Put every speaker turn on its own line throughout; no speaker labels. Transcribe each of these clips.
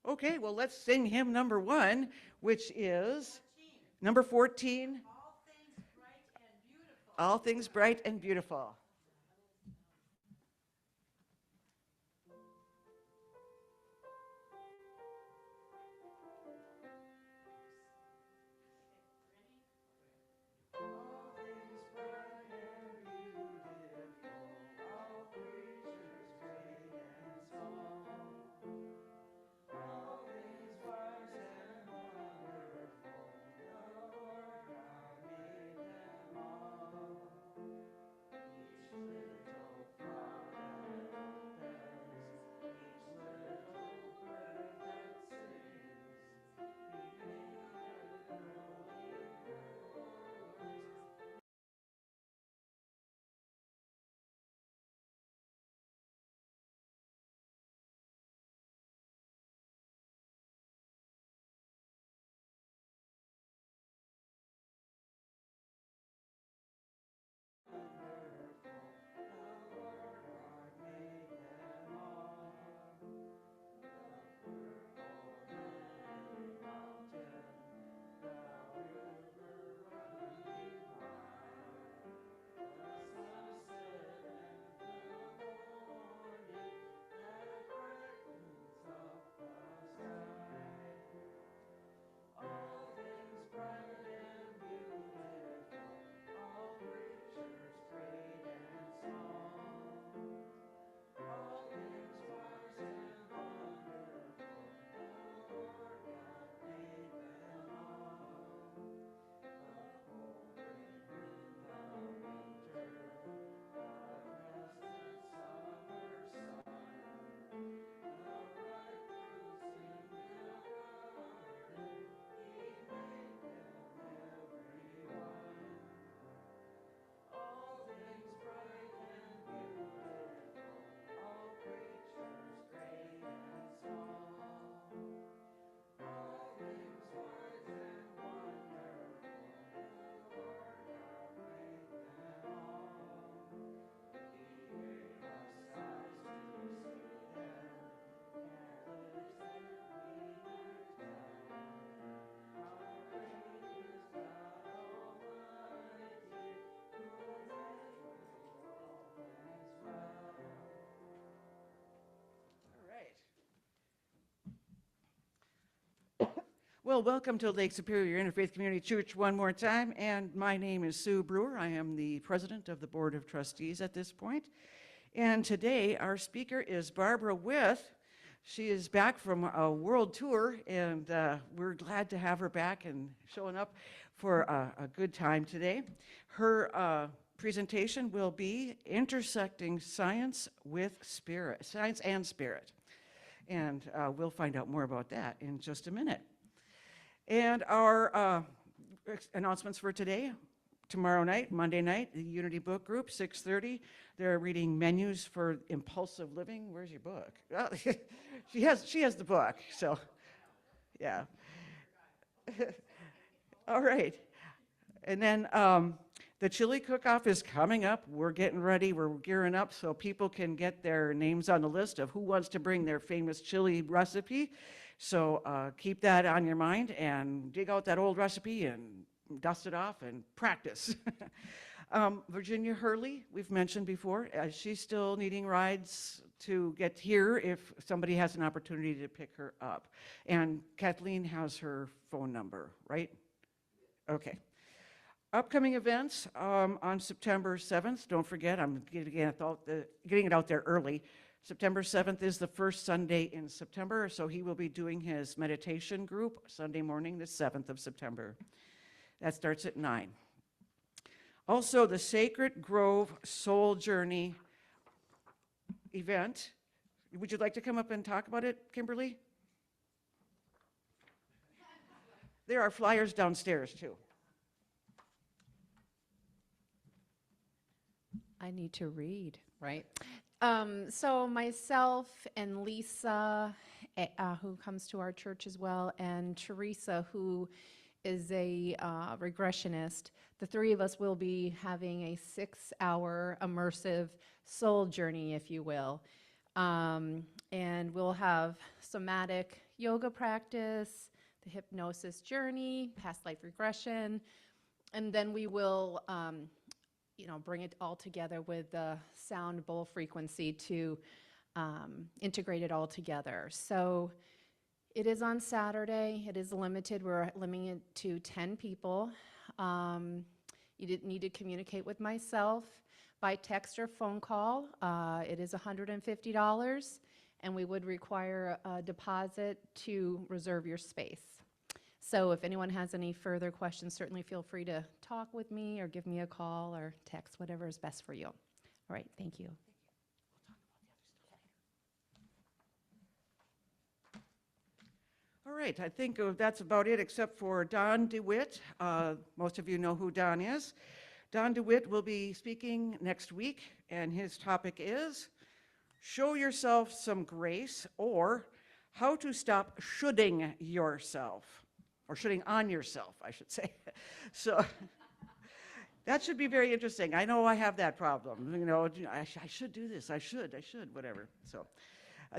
Okay, well, let's sing hymn number 1, which is number 14. All things bright and beautiful. Well, welcome to Lake Superior Interfaith Community Church one more time, and my name is Sue Brewer. I am the president of the Board of Trustees at this point. And today, our speaker is Barbara With. She is back from a world tour, and we're glad to have her back and showing up for a good time today. Her presentation will be Intersecting Science with Spirit, Science and Spirit. And we'll find out more about that in just a minute. And our announcements for today: tomorrow night, Monday night, the Unity Book Group, 6:30. They're reading Menus for Impulsive Living. Where's your book? Oh, she has the book, so yeah. All right. And then the chili cook-off is coming up. We're getting ready. We're gearing up so people can get their names on the list of who wants to bring their famous chili recipe. So keep that on your mind and dig out that old recipe and dust it off and practice. Virginia Hurley, we've mentioned before, she's still needing rides to get here if somebody has an opportunity to pick her up. And Kathleen has her phone number, right? Okay. Upcoming events on September 7th. Don't forget, I'm getting it out there early. September 7th is the first Sunday in September, so he will be doing his meditation group Sunday morning, the 7th of September. That starts at 9. Also, the Sacred Grove Soul Journey event. Would you like to come up and talk about it, Kimberly? There are flyers downstairs, too.
I need to read, right? So myself and Lisa, who comes to our church as well, and Teresa, who is a regressionist, the three of us will be having a 6-hour immersive soul journey, if you will. And we'll have somatic yoga practice, the hypnosis journey, past life regression, and then we will, bring it all together with the sound bowl frequency to integrate it all together. So it is on Saturday. It is limited. We're limiting it to 10 people. You didn't need to communicate with myself by text or phone call. It is $150, and we would require a deposit to reserve your space. So if anyone has any further questions, certainly feel free to talk with me or give me a call or text, whatever is best for you. All right, thank you.
All right, I think that's about it except for Don DeWitt. Most of you know who Don is. Don DeWitt will be speaking next week, and his topic is Show Yourself Some Grace, or How to Stop Shoulding Yourself, or shoulding on yourself, I should say. So that should be very interesting. I know I have that problem. You know, I should do this, I should, whatever. So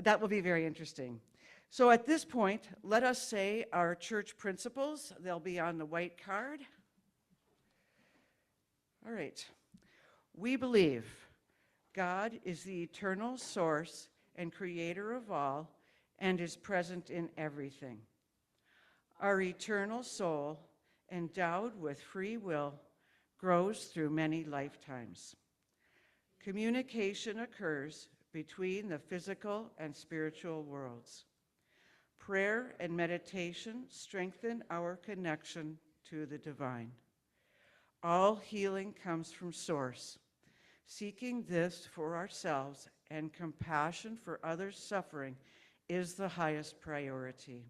that will be very interesting. So at this point, let us say our church principles. They'll be on the white card. All right. We believe God is the eternal source and creator of all and is present in everything. Our eternal soul, endowed with free will, grows through many lifetimes. Communication occurs between the physical and spiritual worlds. Prayer and meditation strengthen our connection to the divine. All healing comes from Source. Seeking this for ourselves and compassion for others' suffering is the highest priority.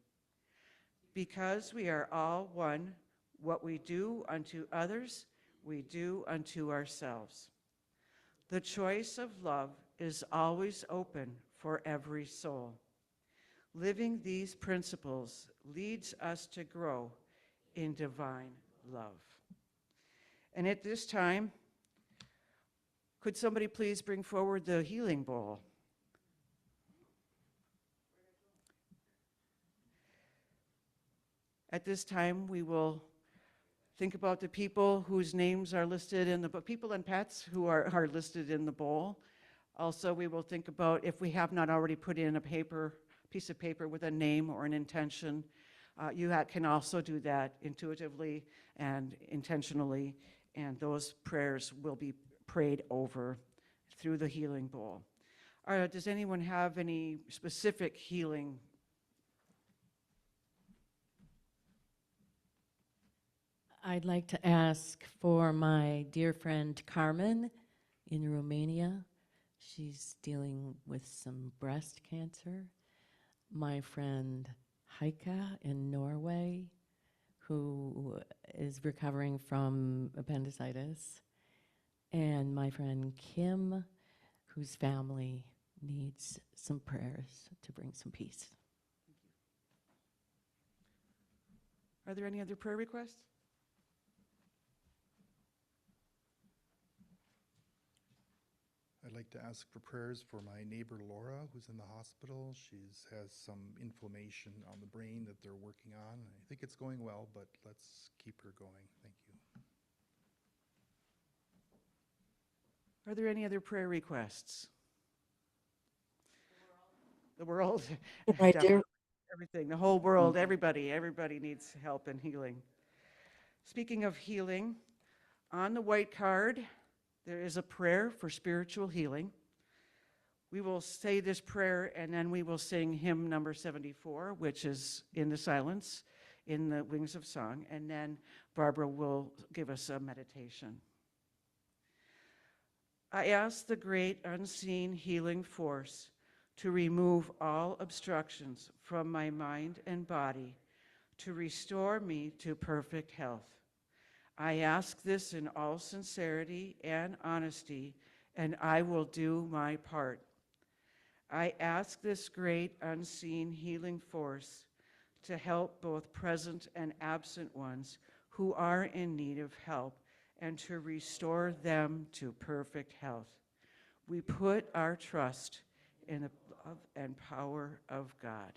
Because we are all one, what we do unto others, we do unto ourselves. The choice of love is always open for every soul. Living these principles leads us to grow in divine love. And at this time, could somebody please bring forward the healing bowl? At this time, we will think about the people whose names are listed in the book, people and pets who are listed in the bowl. Also, we will think about, if we have not already put in a piece of paper with a name or an intention, you can also do that intuitively and intentionally, and those prayers will be prayed over through the healing bowl. Does anyone have any specific healing?
I'd like to ask for my dear friend Carmen in Romania. She's dealing with some breast cancer. My friend Heike in Norway, who is recovering from appendicitis. And my friend Kim, whose family needs some prayers to bring some peace.
Are there any other prayer requests?
I'd like to ask for prayers for my neighbor Laura, who's in the hospital. She has some inflammation on the brain that they're working on. I think it's going well, but let's keep her going. Thank you.
Are there any other prayer requests? The world.
Right there.
Everything, the whole world, everybody needs help and healing. Speaking of healing, on the white card, there is a prayer for spiritual healing. We will say this prayer and then we will sing hymn number 74, which is in the silence, in the Wings of Song, and then Barbara will give us a meditation. I ask the great unseen healing force to remove all obstructions from my mind and body, to restore me to perfect health. I ask this in all sincerity and honesty, and I will do my part. I ask this great unseen healing force to help both present and absent ones who are in need of help and to restore them to perfect health. We put our trust in the love and power of God.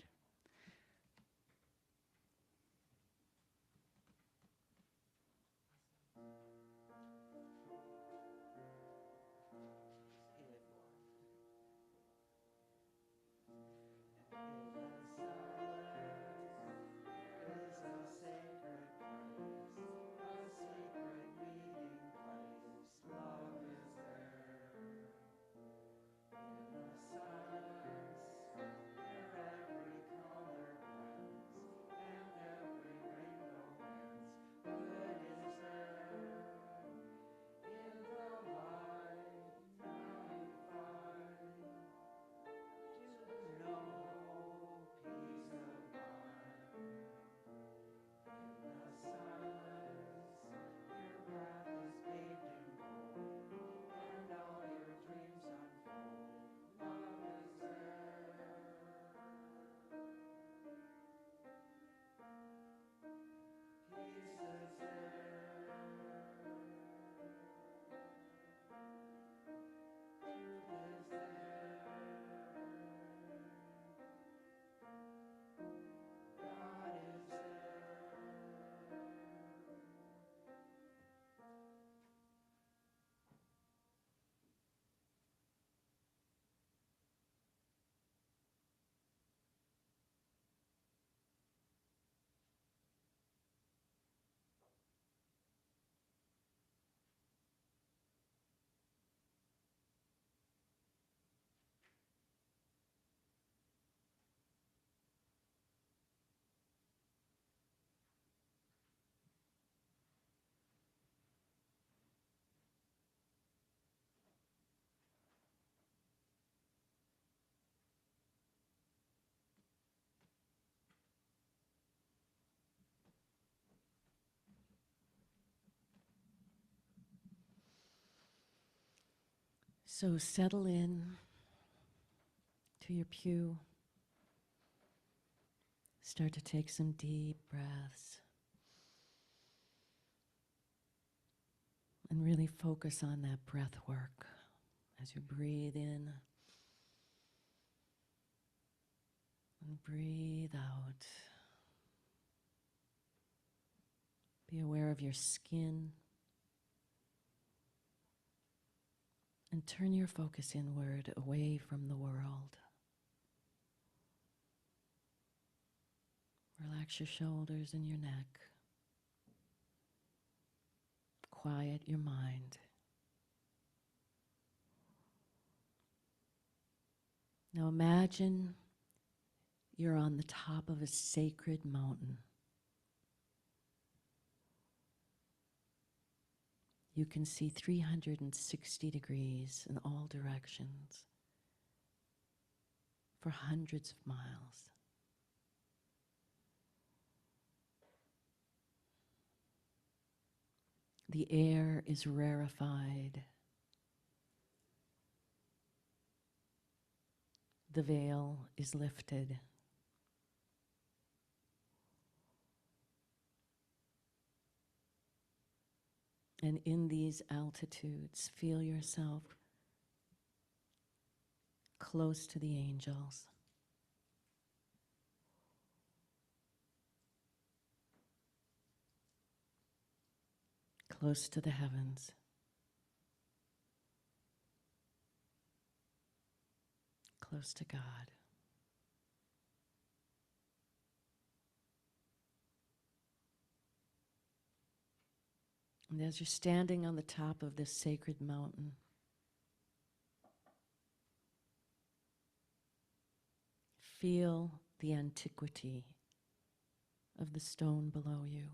So settle in to your pew. Start to take some deep breaths. And really focus on that breath work as you breathe in and breathe out. Be aware of your skin. And turn your focus inward, away from the world. Relax your shoulders and your neck. Quiet your mind. Now imagine you're on the top of a sacred mountain. You can see 360 degrees in all directions for hundreds of miles. The air is rarefied. The veil is lifted. And in these altitudes, feel yourself close to the angels. Close to the heavens. Close to God. And as you're standing on the top of this sacred mountain, feel the antiquity of the stone below you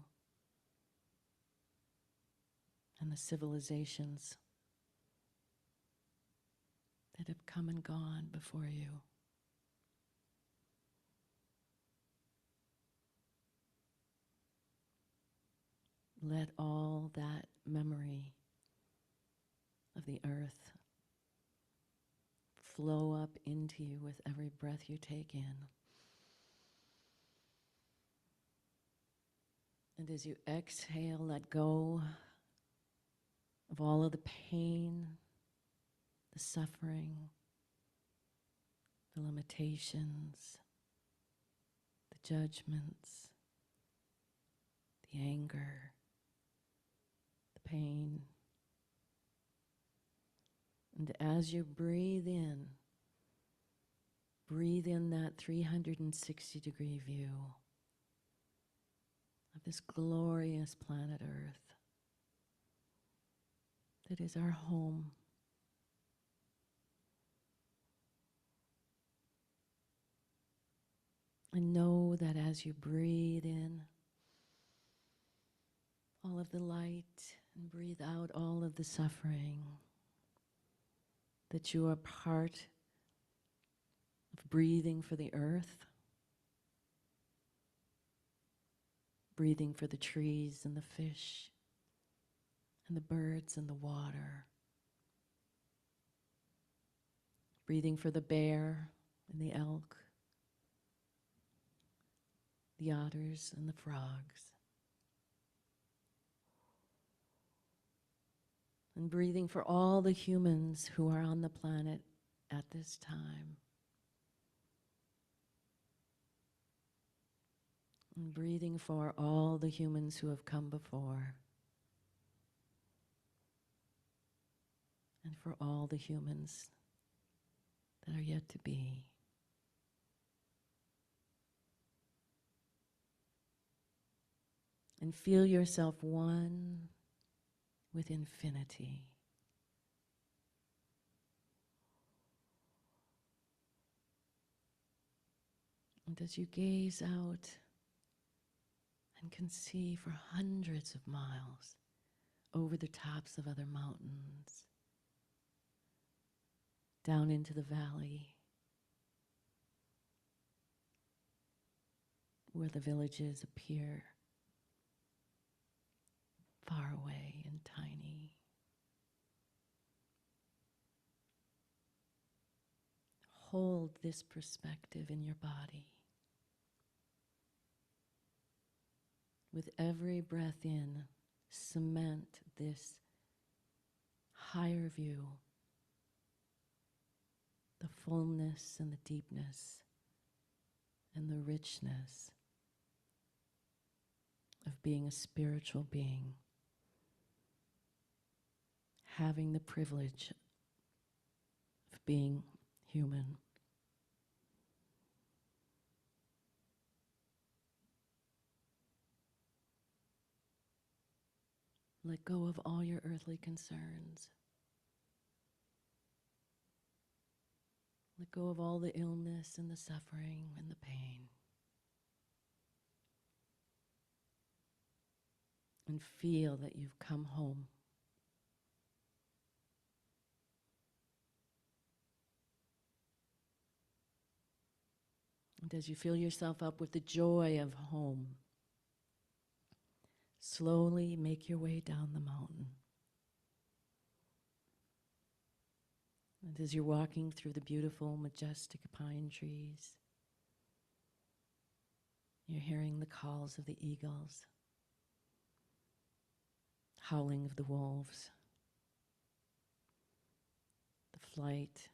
and the civilizations that have come and gone before you. Let all that memory of the earth flow up into you with every breath you take in. And as you exhale, let go of all of the pain, the suffering, the limitations, the judgments, the anger, the pain. And as you breathe in that 360-degree view of this glorious planet Earth that is our home. And know that as you breathe in all of the light and breathe out all of the suffering, that you are part of breathing for the earth, breathing for the trees and the fish and the birds and the water, breathing for the bear and the elk, the otters and the frogs, and breathing for all the humans who are on the planet at this time. And breathing for all the humans who have come before. And for all the humans that are yet to be. And feel yourself one with infinity. And as you gaze out and can see for hundreds of miles over the tops of other mountains, down into the valley where the villages appear far away and tiny. hold this perspective in your body. With every breath in, cement this higher view, the fullness and the deepness and the richness of being a spiritual being, having the privilege of being human. Let go of all your earthly concerns. Let go of all the illness and the suffering and the pain. And feel that you've come home. And as you fill yourself up with the joy of home, slowly make your way down the mountain. And as you're walking through the beautiful, majestic pine trees, you're hearing the calls of the eagles, howling of the wolves, the flight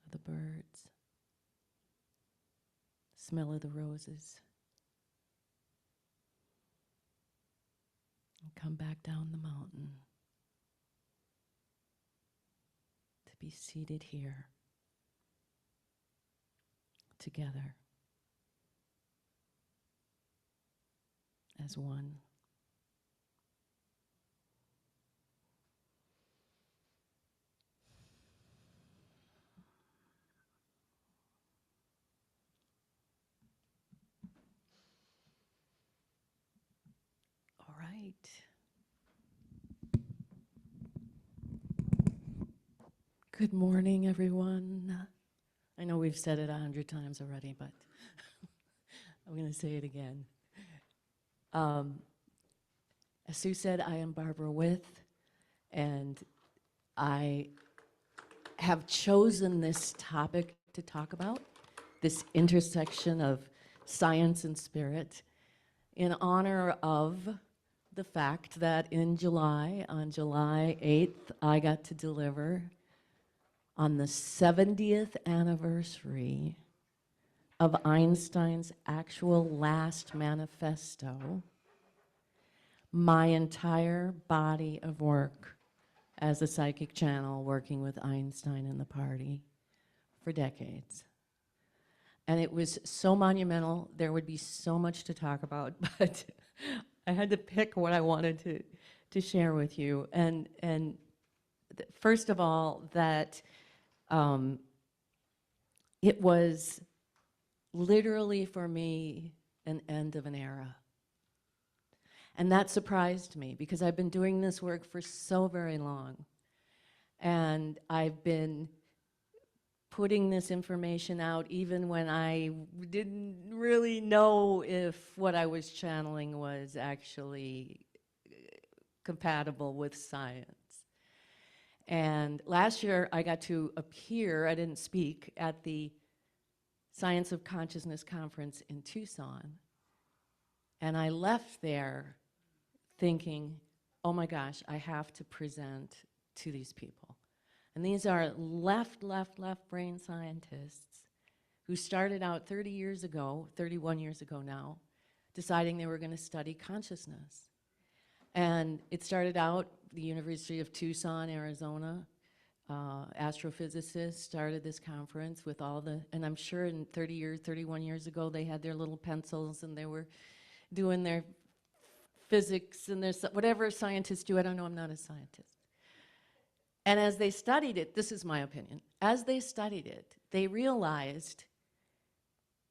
of the birds, smell of the roses. And come back down the mountain to be seated here together as one. All right. Good morning, everyone. I know we've said it 100 times already, but I'm going to say it again. As Sue said, I am Barbara With, and I have chosen this topic to talk about, this intersection of science and spirit, in honor of the fact that in July, on July 8th, I got to deliver on the 70th anniversary of Einstein's actual last manifesto, my entire body of work as a psychic channel working with Einstein and the party for decades. And it was so monumental. There would be so much to talk about, but I had to pick what I wanted to share with you. And first of all, that it was literally for me an end of an era. And that surprised me because I've been doing this work for so very long. And I've been putting this information out even when I didn't really know if what I was channeling was actually compatible with science. And last year I got to appear, I didn't speak, at the Science of Consciousness conference in Tucson. And I left there thinking, oh my gosh, I have to present to these people. And these are left brain scientists who started out 30 years ago, 31 years ago now, deciding they were going to study consciousness. And it started out, the University of Tucson, Arizona, astrophysicists started this conference with all the, and I'm sure in 30 years, 31 years ago, they had their little pencils and they were doing their physics and their, whatever scientists do. I don't know, I'm not a scientist. And as they studied it, this is my opinion, as they studied it, they realized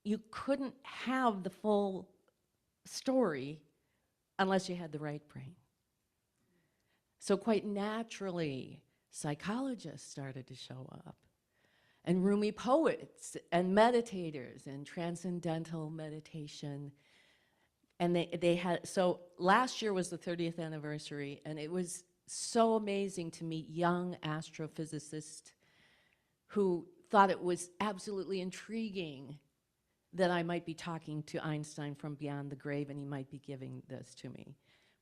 you couldn't have the full story unless you had the right brain. So quite naturally, psychologists started to show up, and Rumi poets, and meditators, and transcendental meditation. And they had, so last year was the 30th anniversary, and it was so amazing to meet young astrophysicists who thought it was absolutely intriguing that I might be talking to Einstein from beyond the grave and he might be giving this to me.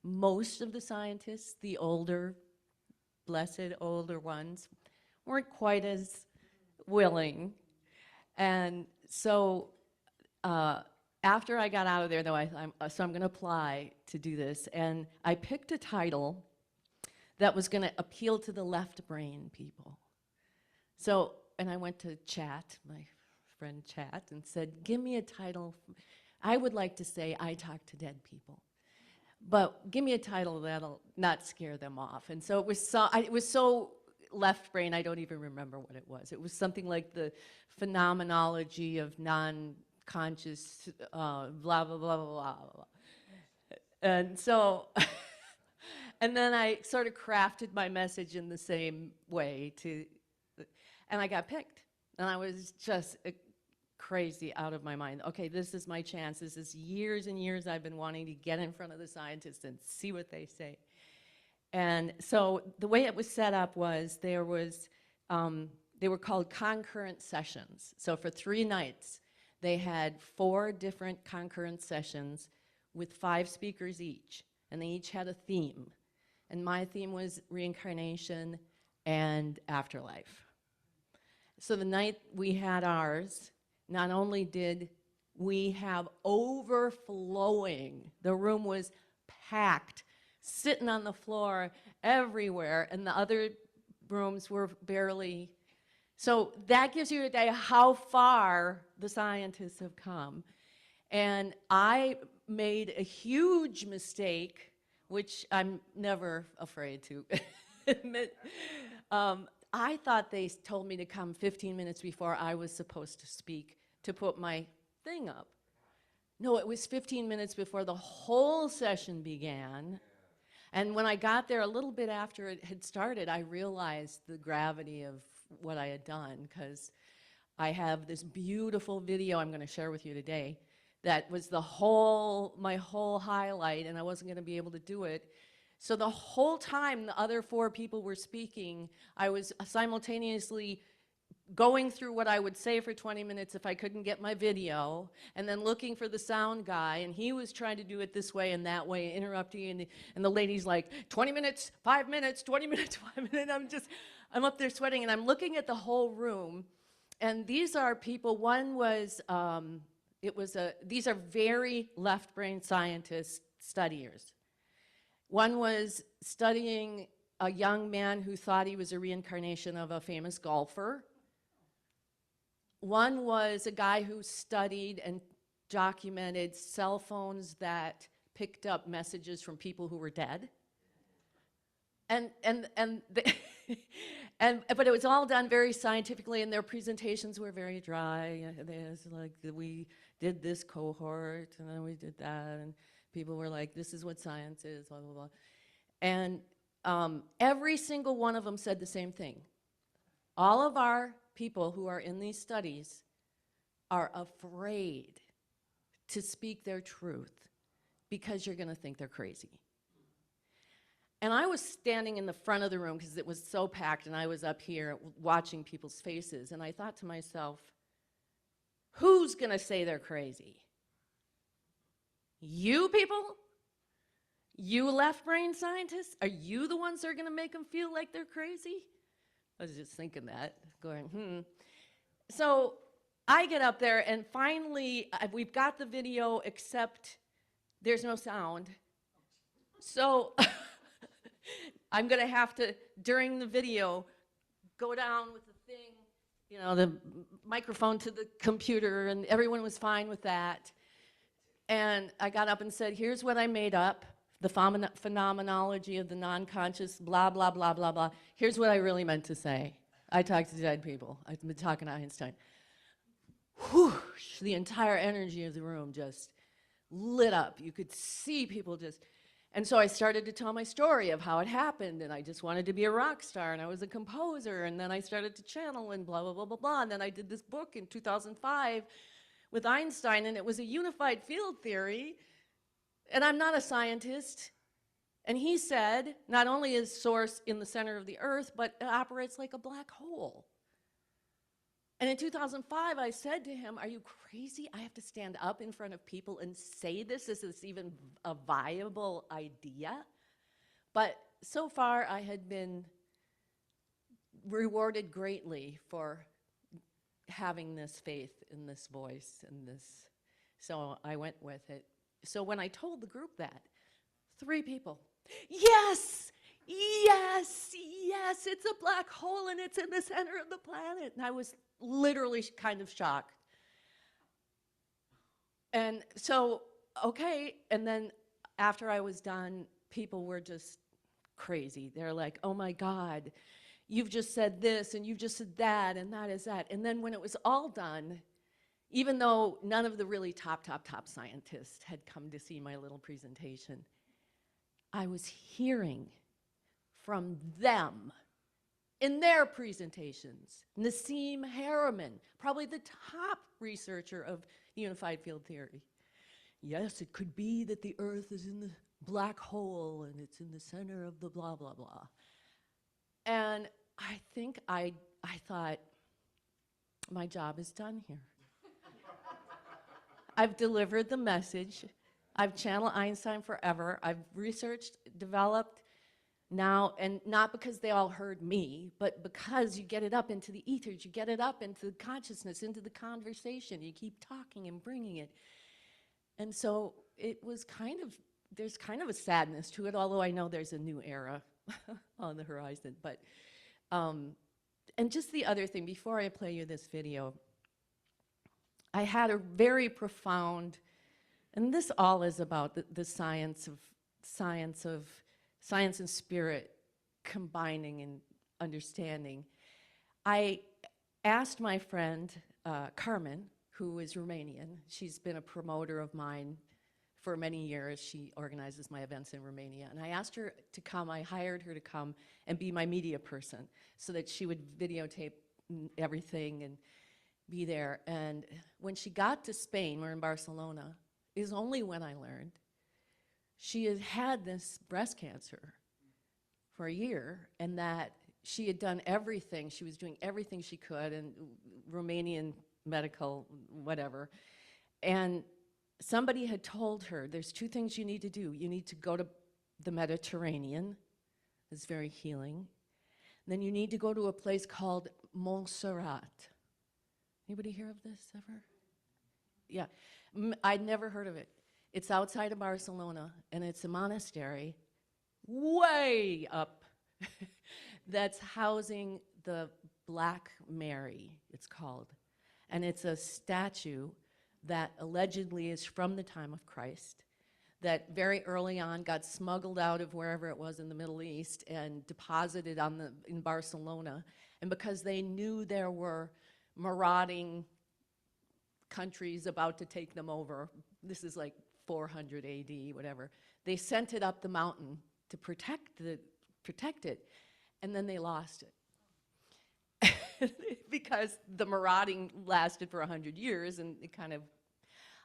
Most of the scientists, the older, blessed older ones, weren't quite as willing. And so after I got out of there, though, I'm going to apply to do this. And I picked a title that was going to appeal to the left brain people. So, and I went to Chat, my friend Chat, and said, give me a title. I would like to say I talk to dead people. But give me a title that'll not scare them off. And so it was so left brain, I don't even remember what it was. It was something like the phenomenology of non-conscious, blah, blah, blah, blah, blah, blah. And so, and then I sort of crafted my message in the same way and I got picked. And I was just crazy out of my mind. Okay, this is my chance. This is years and years I've been wanting to get in front of the scientists and see what they say. And so the way it was set up was they were called concurrent sessions. So for 3 nights, they had 4 different concurrent sessions with 5 speakers each, and they each had a theme. And my theme was reincarnation and afterlife. So the night we had ours, not only did we have overflowing, the room was packed, sitting on the floor everywhere, and the other rooms were barely. So that gives you an idea how far the scientists have come. And I made a huge mistake, which I'm never afraid to admit. I thought they told me to come 15 minutes before I was supposed to speak to put my thing up. No, it was 15 minutes before the whole session began. And when I got there a little bit after it had started, I realized the gravity of what I had done, because I have this beautiful video I'm going to share with you today that was my whole highlight, and I wasn't going to be able to do it. So the whole time the other 4 people were speaking, I was simultaneously going through what I would say for 20 minutes if I couldn't get my video, and then looking for the sound guy, and he was trying to do it this way and that way, interrupting, and the lady's like, 20 minutes, 5 minutes, 20 minutes, 5 minutes. I'm up there sweating, and I'm looking at the whole room, and these are people. One was, these are very left-brain scientists, studiers. One was studying a young man who thought he was a reincarnation of a famous golfer. One was a guy who studied and documented cell phones that picked up messages from people who were dead. But it was all done very scientifically, and their presentations were very dry. There's like, we did this cohort, and then we did that, and people were like, this is what science is, blah, blah, blah. And every single one of them said the same thing. All of our people who are in these studies are afraid to speak their truth because you're going to think they're crazy. And I was standing in the front of the room because it was so packed, and I was up here watching people's faces, and I thought to myself, who's going to say they're crazy? You people? You left-brain scientists? Are you the ones that are going to make them feel like they're crazy? I was just thinking that, going, So I get up there, and finally, we've got the video, except there's no sound. So I'm going to have to, during the video, go down with the thing, the microphone to the computer, and everyone was fine with that. And I got up and said, here's what I made up, the phenomenology of the non-conscious, blah, blah, blah, blah, blah. Here's what I really meant to say. I talked to dead people. I've been talking to Einstein. Whoosh, the entire energy of the room just lit up. You could see people just, and so I started to tell my story of how it happened, and I just wanted to be a rock star, and I was a composer, and then I started to channel, and blah, blah, blah, blah, blah, and then I did this book in 2005 with Einstein, and it was a unified field theory, and I'm not a scientist. And he said, not only is source in the center of the earth, but it operates like a black hole. And in 2005, I said to him, are you crazy? I have to stand up in front of people and say this? Is this even a viable idea? But so far, I had been rewarded greatly for having this faith in this voice and this. So I went with it. So when I told the group that, 3 people, yes, yes, yes, it's a black hole and it's in the center of the planet. And I was literally kind of shocked. And so, okay, and then after I was done, people were just crazy. They're like, oh my God, you've just said this and you've just said that and that is that. And then when it was all done, even though none of the really top scientists had come to see my little presentation, I was hearing from them in their presentations. Nassim Harriman, probably the top researcher of unified field theory. Yes, it could be that the Earth is in the black hole and it's in the center of the blah, blah, blah. And I think I thought, my job is done here. I've delivered the message. I've channeled Einstein forever. I've researched, developed now, and not because they all heard me, but because you get it up into the ethers, you get it up into the consciousness, into the conversation. You keep talking and bringing it. And so it was kind of, there's kind of a sadness to it, although I know there's a new era on the horizon. But, and just the other thing, before I play you this video, I had a very profound, and this all is about the science and spirit combining and understanding. I asked my friend, Carmen, who is Romanian. She's been a promoter of mine for many years. She organizes my events in Romania. And I asked her to come, I hired her to come and be my media person so that she would videotape everything and be there. And when she got to Spain, we're in Barcelona, is only when I learned she had had this breast cancer for a year, and that she had done everything, she was doing everything she could, and Romanian medical, whatever. And somebody had told her, there's 2 things you need to do. You need to go to the Mediterranean, it's very healing. Then you need to go to a place called Montserrat. Anybody hear of this ever? Yeah, I'd never heard of it. It's outside of Barcelona, and it's a monastery way up that's housing the Black Mary, it's called. And it's a statue that allegedly is from the time of Christ, that very early on got smuggled out of wherever it was in the Middle East and deposited in Barcelona. And because they knew there were marauding countries about to take them over, this is like 400 AD, whatever, they sent it up the mountain to protect it, and then they lost it. Because the marauding lasted for 100 years, and it kind of,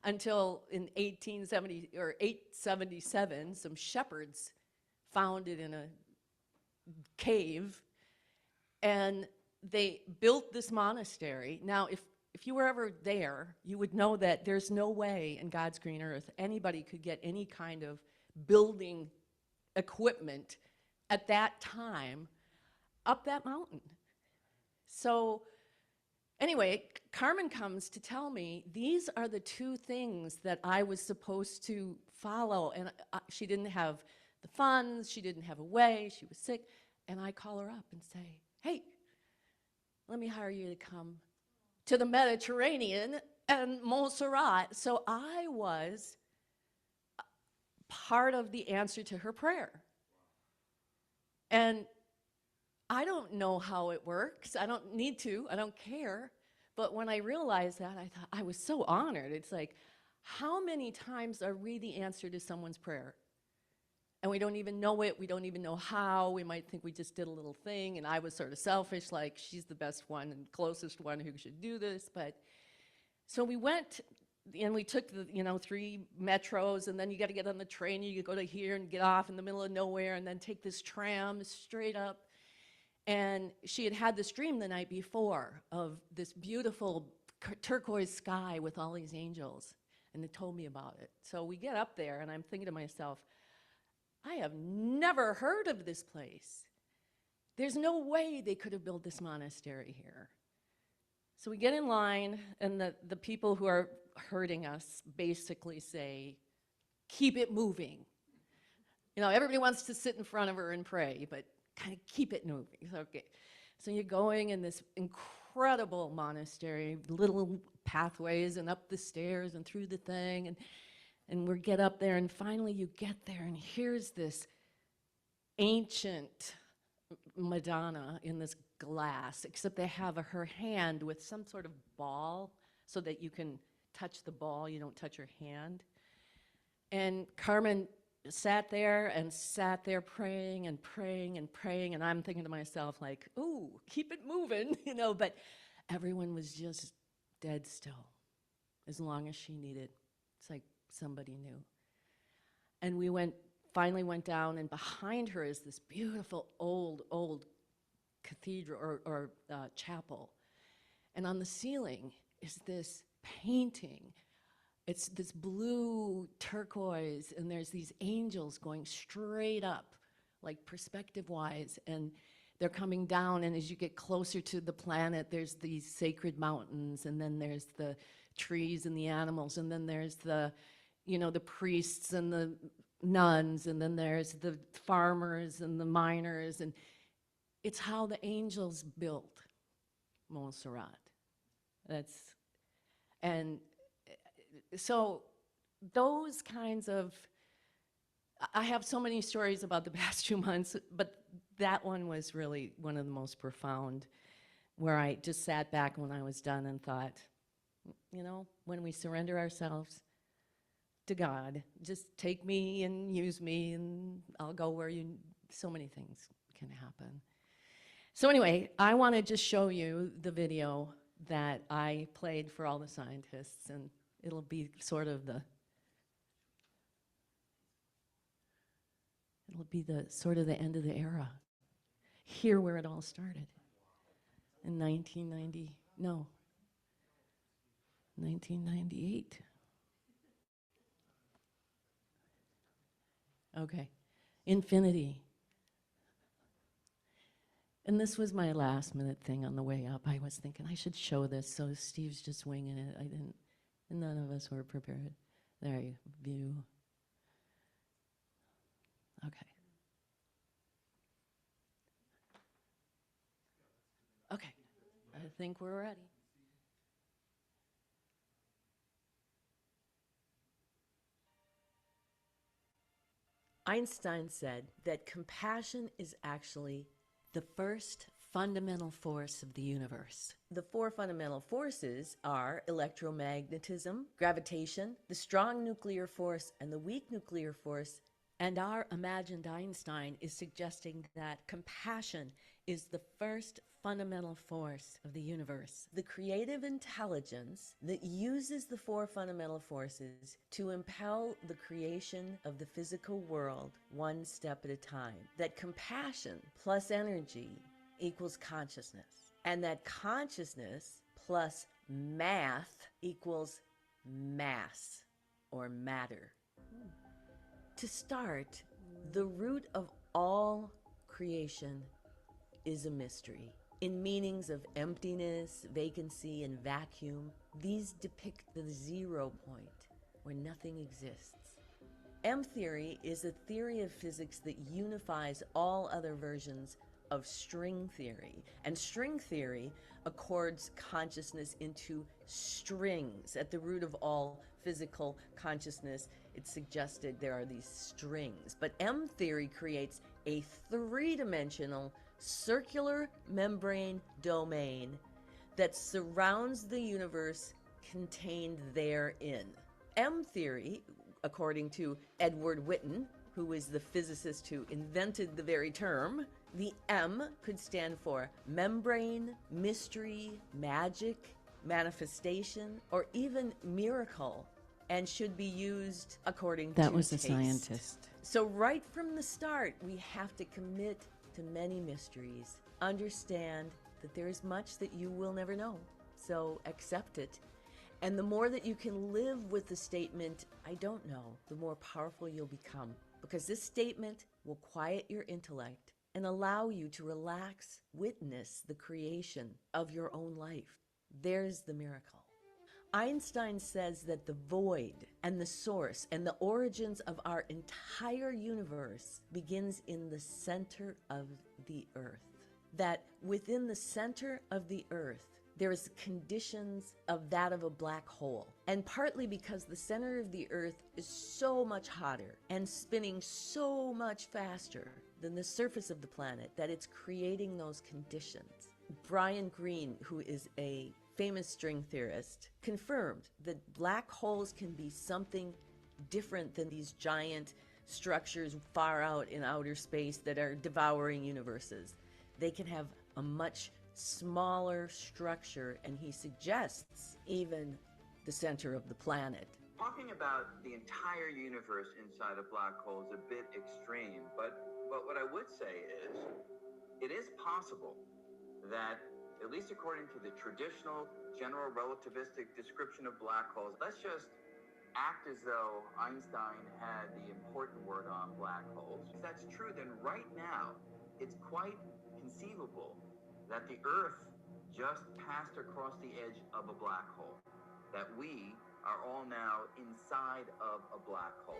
until in 1870 or 877, some shepherds found it in a cave, and they built this monastery. Now, if you were ever there, you would know that there's no way in God's green earth anybody could get any kind of building equipment at that time up that mountain. So anyway, Carmen comes to tell me these are the 2 things that I was supposed to follow, and she didn't have the funds, she didn't have a way, she was sick, and I call her up and say, hey, let me hire you to come to the Mediterranean and Montserrat. So I was part of the answer to her prayer. And I don't know how it works. I don't need to. I don't care. But when I realized that, I thought, I was so honored. It's like, how many times are we the answer to someone's prayer? And we don't even know it. We don't even know how. We might think we just did a little thing, and I was sort of selfish, like she's the best one and closest one who should do this. But so we went, and we took the 3 metros, and then you got to get on the train. You go to here and get off in the middle of nowhere, and then take this tram straight up. And she had had this dream the night before of this beautiful turquoise sky with all these angels, and they told me about it. So we get up there, and I'm thinking to myself, I have never heard of this place. There's no way they could have built this monastery here. So we get in line, and the people who are herding us basically say, keep it moving. You know, everybody wants to sit in front of her and pray, but kind of keep it moving. Okay. So you're going in this incredible monastery, little pathways and up the stairs and through the thing, and we get up there, and finally you get there, and here's this ancient Madonna in this glass, except they have her hand with some sort of ball so that you can touch the ball, you don't touch her hand. And Carmen sat there praying and praying and praying, and I'm thinking to myself like, ooh, keep it moving, you know, but everyone was just dead still as long as she needed. It's like somebody knew. And we finally went down, and behind her is this beautiful old cathedral or chapel. And on the ceiling is this painting. It's this blue turquoise, and there's these angels going straight up, like perspective-wise, and they're coming down, and as you get closer to the planet, there's these sacred mountains, and then there's the trees and the animals, and then there's the, you know, the priests and the nuns, and then there's the farmers and the miners, and it's how the angels built Montserrat. So those kinds of, I have so many stories about the past 2 months, but that one was really one of the most profound, where I just sat back when I was done and thought, you know, when we surrender ourselves to God, just take me and use me, and I'll go where so many things can happen. So anyway, I want to just show you the video that I played for all the scientists, and it'll be sort of the end of the era. Here where it all started. In 1998. Okay, infinity. And this was my last minute thing on the way up. I was thinking I should show this, so Steve's just winging it. I didn't, and none of us were prepared. There you view. Okay. Okay, I think we're ready. Einstein said that compassion is actually the first fundamental force of the universe. The four fundamental forces are electromagnetism, gravitation, the strong nuclear force, and the weak nuclear force. And our imagined Einstein is suggesting that compassion is the first fundamental force of the universe. The creative intelligence that uses the four fundamental forces to impel the creation of the physical world one step at a time. That compassion plus energy equals consciousness. And that consciousness plus math equals mass or matter. To start, the root of all creation is a mystery. In meanings of emptiness, vacancy, and vacuum, these depict the 0 point where nothing exists. M-theory is a theory of physics that unifies all other versions of string theory. And string theory accords consciousness into strings. At the root of all physical consciousness, it's suggested there are these strings. But M-theory creates a three-dimensional circular membrane domain that surrounds the universe contained therein. M-theory, according to Edward Witten, who is the physicist who invented the very term, the M could stand for membrane, mystery, magic, manifestation, or even miracle, and should be used according to taste.
That was a scientist.
So right from the start, we have to commit to many mysteries, understand that there is much that you will never know. So accept it. And the more that you can live with the statement, I don't know, the more powerful you'll become. Because this statement will quiet your intellect and allow you to relax, witness the creation of your own life. There's the miracle. Einstein says that the void and the source and the origins of our entire universe begins in the center of the earth. That within the center of the earth, there is conditions of that of a black hole. And partly because the center of the earth is so much hotter and spinning so much faster than the surface of the planet that it's creating those conditions. Brian Greene, who is a famous string theorist, confirmed that black holes can be something different than these giant structures far out in outer space that are devouring universes. They can have a much smaller structure, and he suggests even the center of the planet.
Talking about the entire universe inside a black hole is a bit extreme, but what I would say is, it is possible that, at least according to the traditional general relativistic description of black holes, let's just act as though Einstein had the important word on black holes. If that's true, then right now, it's quite conceivable that the Earth just passed across the edge of a black hole, that we are all now inside of a black hole.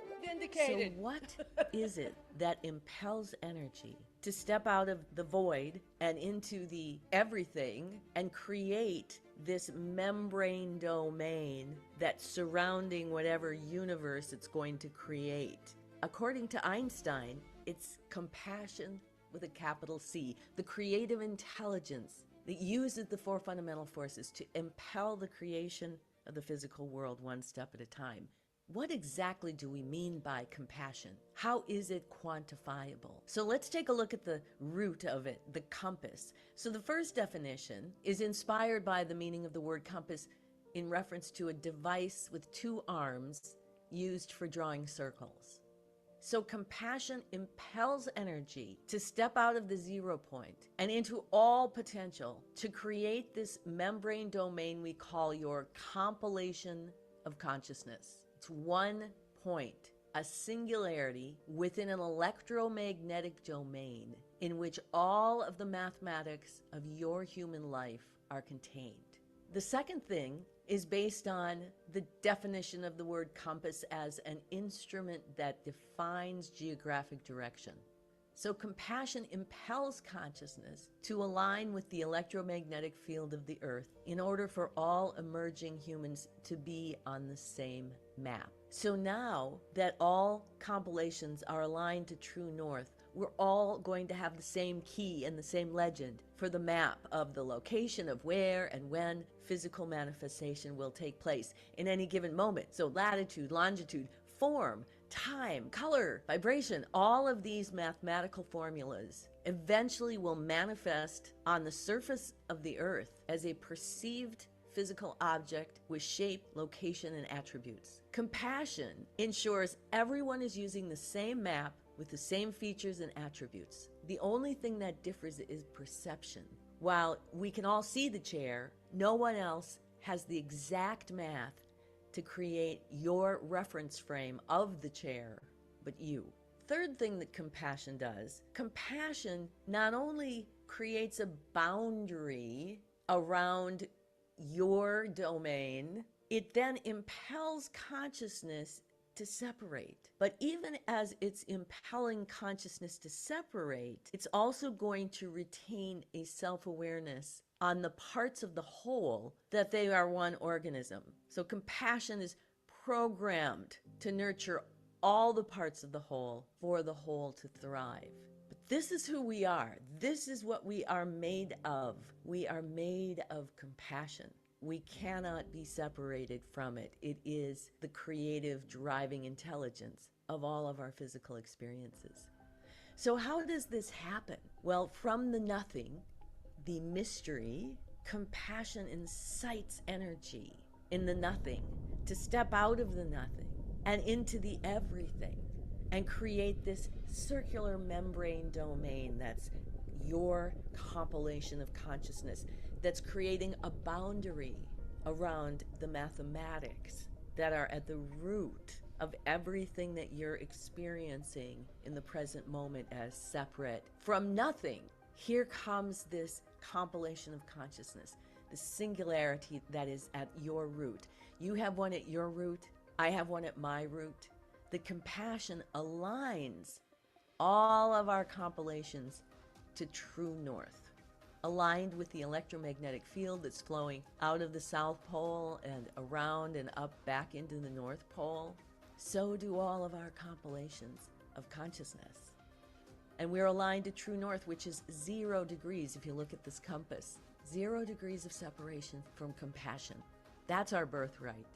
So what is it that impels energy to step out of the void and into the everything and create this membrane domain that's surrounding whatever universe it's going to create? According to Einstein, it's compassion with a capital C, the creative intelligence that uses the four fundamental forces to impel the creation of the physical world one step at a time. What exactly do we mean by compassion? How is it quantifiable? So let's take a look at the root of it, the compass. So the first definition is inspired by the meaning of the word compass in reference to a device with two arms used for drawing circles. So compassion impels energy to step out of the 0 point and into all potential to create this membrane domain we call your compilation of consciousness. It's 1 point, a singularity within an electromagnetic domain in which all of the mathematics of your human life are contained. The second thing is based on the definition of the word compass as an instrument that defines geographic direction. So compassion impels consciousness to align with the electromagnetic field of the earth in order for all emerging humans to be on the same map. So now that all compilations are aligned to true north, we're all going to have the same key and the same legend for the map of the location of where and when physical manifestation will take place in any given moment. So latitude, longitude, form, time, color, vibration, all of these mathematical formulas eventually will manifest on the surface of the earth as a perceived physical object with shape, location, and attributes. Compassion ensures everyone is using the same map with the same features and attributes. The only thing that differs is perception. While we can all see the chair, no one else has the exact math to create your reference frame of the chair, but you. Third thing that compassion does, compassion not only creates a boundary around your domain, it then impels consciousness to separate. But even as it's impelling consciousness to separate, it's also going to retain a self-awareness on the parts of the whole that they are one organism. So compassion is programmed to nurture all the parts of the whole for the whole to thrive. But this is who we are. This is what we are made of. We are made of compassion. We cannot be separated from it. It is the creative driving intelligence of all of our physical experiences. So how does this happen? Well, from the nothing, the mystery, compassion incites energy in the nothing to step out of the nothing and into the everything and create this circular membrane domain that's your compilation of consciousness that's creating a boundary around the mathematics that are at the root of everything that you're experiencing in the present moment as separate from nothing. Here comes this compilation of consciousness, the singularity that is at your root. You have one at your root, I have one at my root. The compassion aligns all of our compilations to true north, aligned with the electromagnetic field that's flowing out of the South Pole and around and up back into the North Pole. So do all of our compilations of consciousness. And we're aligned to true north, which is 0 degrees if you look at this compass. 0 degrees of separation from compassion. That's our birthright.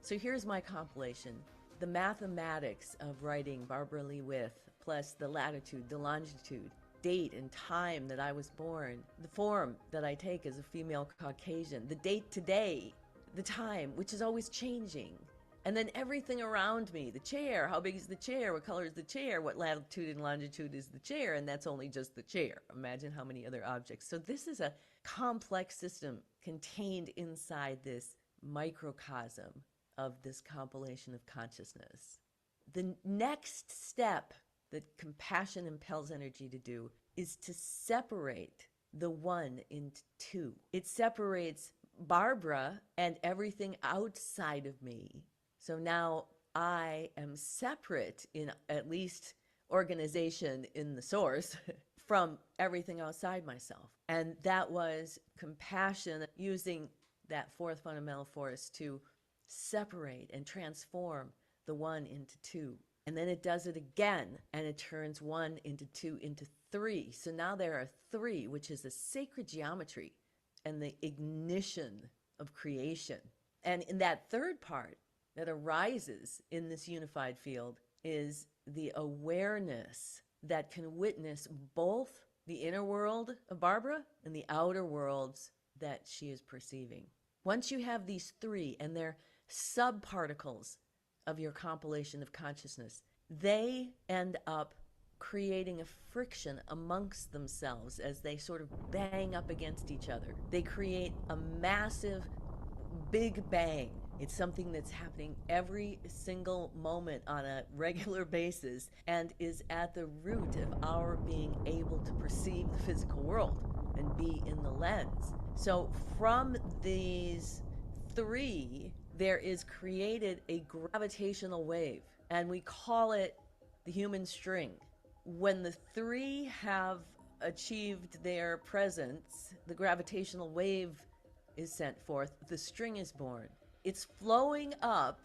So here's my compilation. The mathematics of writing Barbara Lee With, plus the latitude, the longitude, date and time that I was born, the form that I take as a female Caucasian, the date today, the time, which is always changing. And then everything around me, the chair, how big is the chair, what color is the chair, what latitude and longitude is the chair, and that's only just the chair. Imagine how many other objects. So this is a complex system contained inside this microcosm of this compilation of consciousness. The next step that compassion impels energy to do is to separate the one into two. It separates Barbara and everything outside of me. So now I am separate in at least organization in the source from everything outside myself. And that was compassion using that fourth fundamental force to separate and transform the one into two. And then it does it again, and it turns 1 into 2 into 3. So now there are 3, which is a sacred geometry and the ignition of creation. And in that third part that arises in this unified field is the awareness that can witness both the inner world of Barbara and the outer worlds that she is perceiving. Once you have these 3 and they're subparticles of your compilation of consciousness, they end up creating a friction amongst themselves as they sort of bang up against each other. They create a massive big bang. It's something that's happening every single moment on a regular basis and is at the root of our being able to perceive the physical world and be in the lens. So from these 3, there is created a gravitational wave, and we call it the human string. When the 3 have achieved their presence, the gravitational wave is sent forth, the string is born. It's flowing up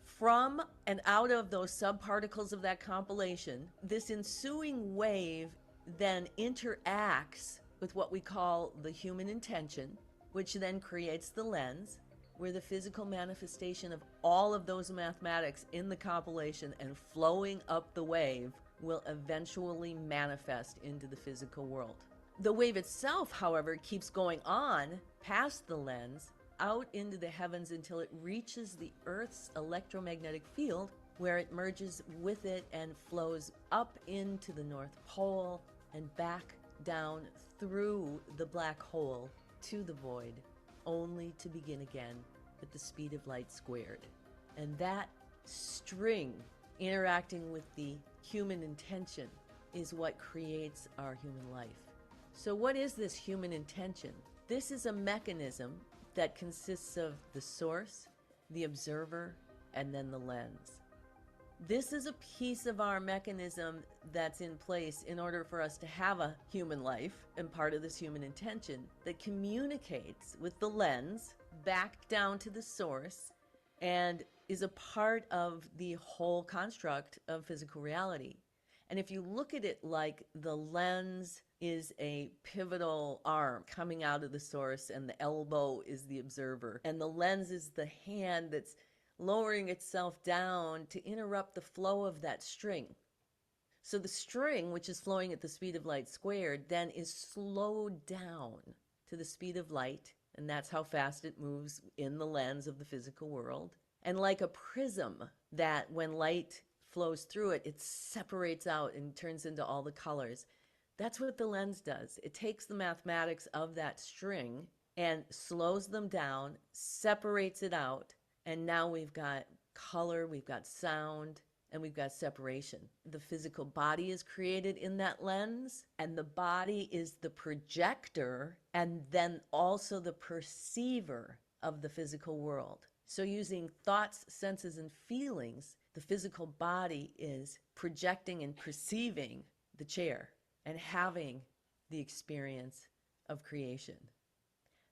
from and out of those subparticles of that compilation. This ensuing wave then interacts with what we call the human intention, which then creates the lens, where the physical manifestation of all of those mathematics in the compilation and flowing up the wave will eventually manifest into the physical world. The wave itself, however, keeps going on past the lens, out into the heavens until it reaches the Earth's electromagnetic field, where it merges with it and flows up into the North Pole and back down through the black hole to the void, only to begin again at the speed of light squared. And that string interacting with the human intention is what creates our human life. So what is this human intention? This is a mechanism that consists of the source, the observer, and then the lens. This is a piece of our mechanism that's in place in order for us to have a human life, and part of this human intention that communicates with the lens back down to the source and is a part of the whole construct of physical reality. And if you look at it like the lens is a pivotal arm coming out of the source and the elbow is the observer, and the lens is the hand that's lowering itself down to interrupt the flow of that string. So the string, which is flowing at the speed of light squared, then is slowed down to the speed of light, and that's how fast it moves in the lens of the physical world. And like a prism that when light flows through it, it separates out and turns into all the colors. That's what the lens does. It takes the mathematics of that string and slows them down, separates it out, and now we've got color, we've got sound, and we've got separation. The physical body is created in that lens, and the body is the projector and then also the perceiver of the physical world. So using thoughts, senses, and feelings, the physical body is projecting and perceiving the chair and having the experience of creation.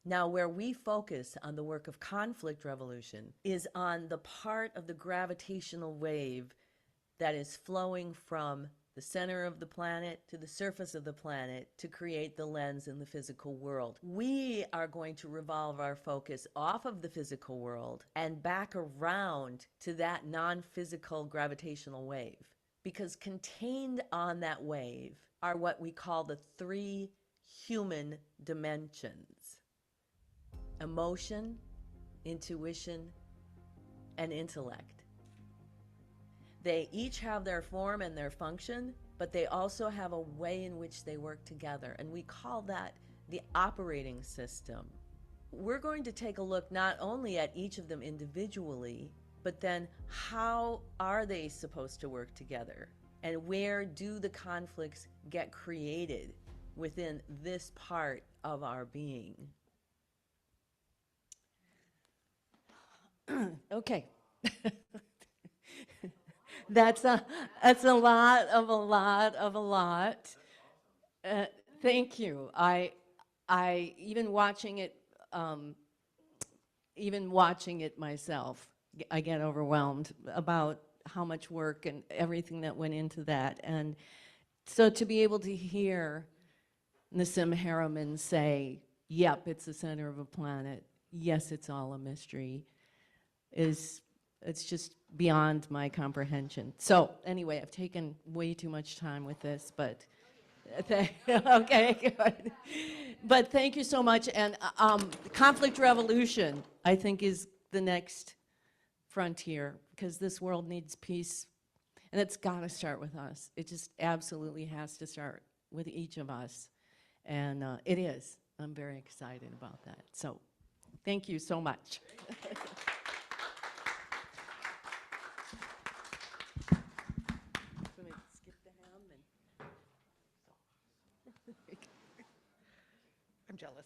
Now, where we focus on the work of conflict revolution is on the part of the gravitational wave that is flowing from the center of the planet to the surface of the planet to create the lens in the physical world. We are going to revolve our focus off of the physical world and back around to that non-physical gravitational wave, because contained on that wave are what we call the three human dimensions: emotion, intuition, and intellect. They each have their form and their function, but they also have a way in which they work together, and we call that the operating system. We're going to take a look not only at each of them individually, but then how are they supposed to work together? And where do the conflicts get created within this part of our being? Okay. That's a lot of a lot of a lot. Thank you. I even watching it myself, I get overwhelmed about how much work and everything that went into that. And so to be able to hear Nassim Haramein say, yep, it's the center of a planet, yes, it's all a mystery, it's just beyond my comprehension. So anyway, I've taken way too much time with this, but okay, good. But thank you so much. And conflict revolution, I think, is the next frontier, because this world needs peace, and it's got to start with us. It just absolutely has to start with each of us, and it is. I'm very excited about that. So thank you so much.
I'm jealous.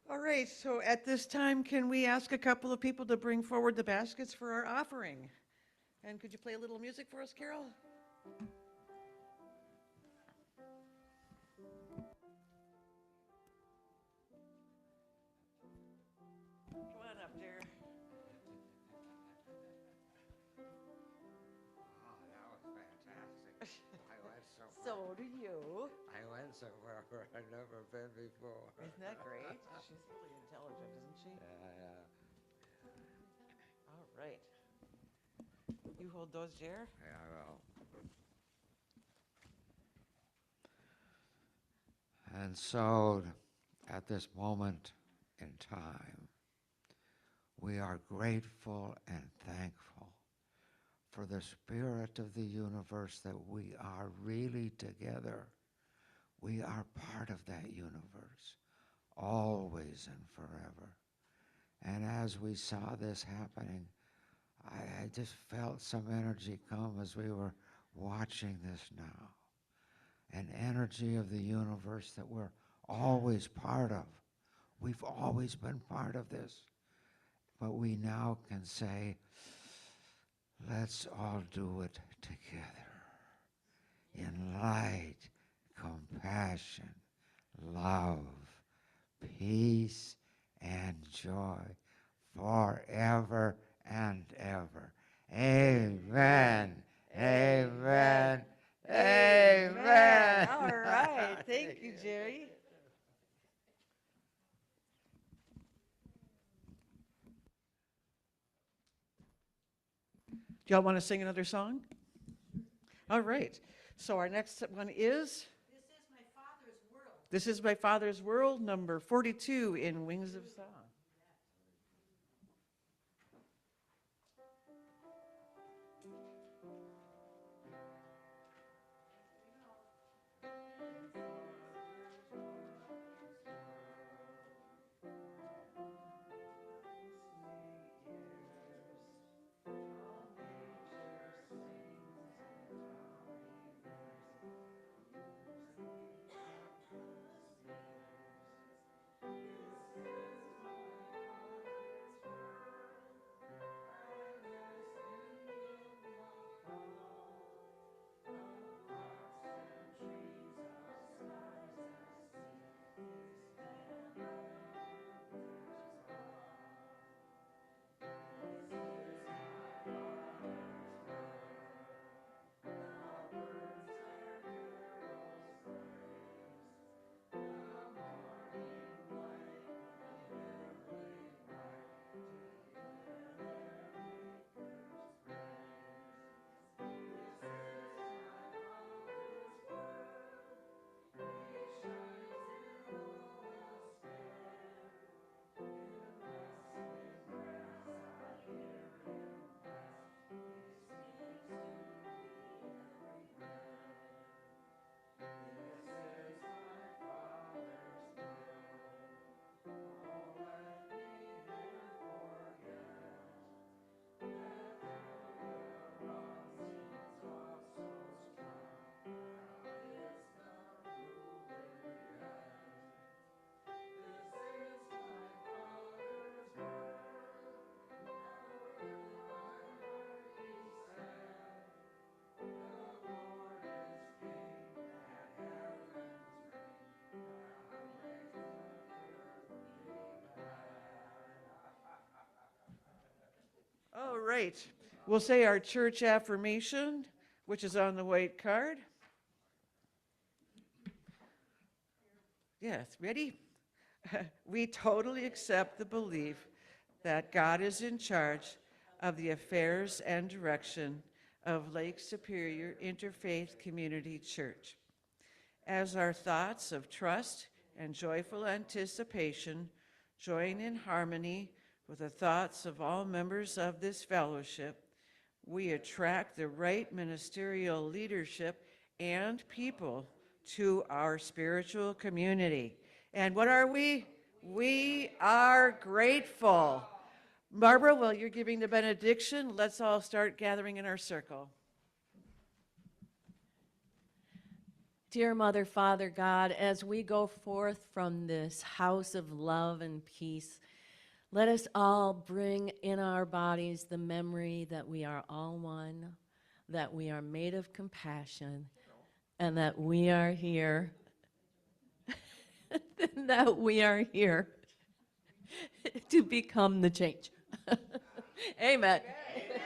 All right, so at this time, can we ask a couple of people to bring forward the baskets for our offering? And could you play a little music for us, Carol? Come on up, dear.
Oh, that was fantastic. I went somewhere.
So do you.
I went somewhere where I've never been before.
Isn't that great? She's really intelligent, isn't she?
Yeah.
All right. You hold those, Jer.
Yeah, well. And so, at this moment in time, we are grateful and thankful for the spirit of the universe that we are really together. We are part of that universe, always and forever. And as we saw this happening, I just felt some energy come as we were watching this now. An energy of the universe that we're always part of. We've always been part of this. But we now can say, let's all do it together. In light, compassion, love, peace, and joy forever and ever. Amen. Amen. Amen.
All right. Thank you, Jerry. Do y'all want to sing another song? All right. So our next one is? This is My Father's World. This is My Father's World, number 42 in Wings of Song. right. We'll say our church affirmation, which is on the white card. Yes, ready? We totally accept the belief that God is in charge of the affairs and direction of Lake Superior Interfaith Community Church. As our thoughts of trust and joyful anticipation join in harmony with the thoughts of all members of this fellowship, we attract the right ministerial leadership and people to our spiritual community. And what are we? We are grateful. Barbara, while you're giving the benediction, let's all start gathering in our circle.
Dear Mother, Father, God, as we go forth from this house of love and peace, let us all bring in our bodies the memory that we are all one, that we are made of compassion, and that we are here, that we are here to become the change. Amen. Amen.